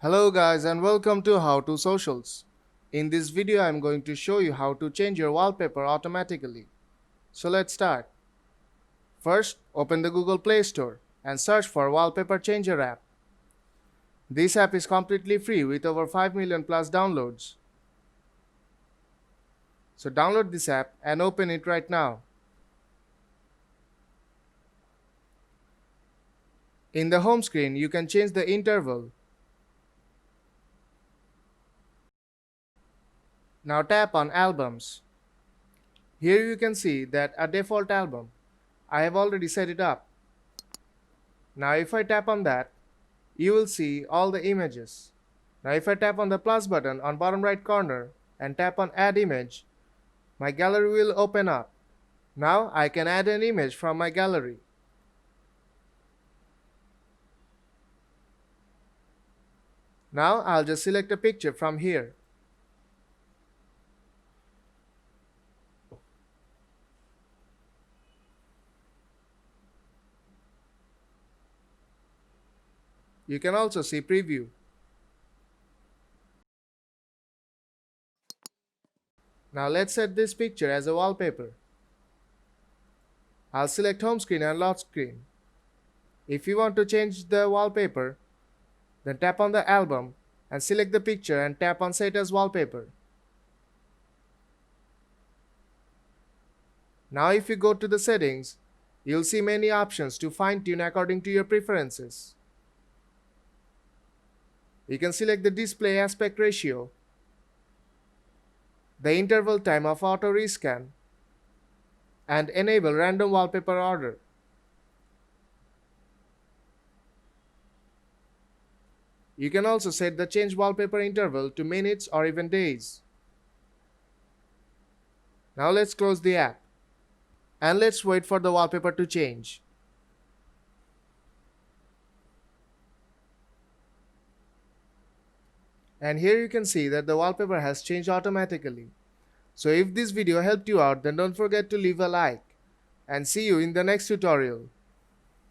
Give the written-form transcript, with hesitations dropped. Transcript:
Hello guys and welcome to How to Socials. In this video I am going to show you how to change your wallpaper automatically. So let's start. First, open the Google Play Store and search for Wallpaper Changer app. This app is completely free with over 5 million plus downloads. So download this app and open it right now. In the home screen, you can change the interval. Now tap on Albums. Here you can see that a default album. I have already set it up. Now if I tap on that, you will see all the images. Now if I tap on the plus button on bottom right corner and tap on Add Image, my gallery will open up. Now I can add an image from my gallery. Now I'll just select a picture from here. You can also see preview. Now let's set this picture as a wallpaper. I'll select home screen and lock screen. If you want to change the wallpaper, then tap on the album and select the picture and tap on Set as Wallpaper. Now if you go to the settings, you'll see many options to fine-tune according to your preferences. You can select the display aspect ratio, the interval time of auto rescan, and enable random wallpaper order. You can also set the change wallpaper interval to minutes or even days. Now let's close the app and let's wait for the wallpaper to change. And here you can see that the wallpaper has changed automatically. So if this video helped you out, then don't forget to leave a like and see you in the next tutorial.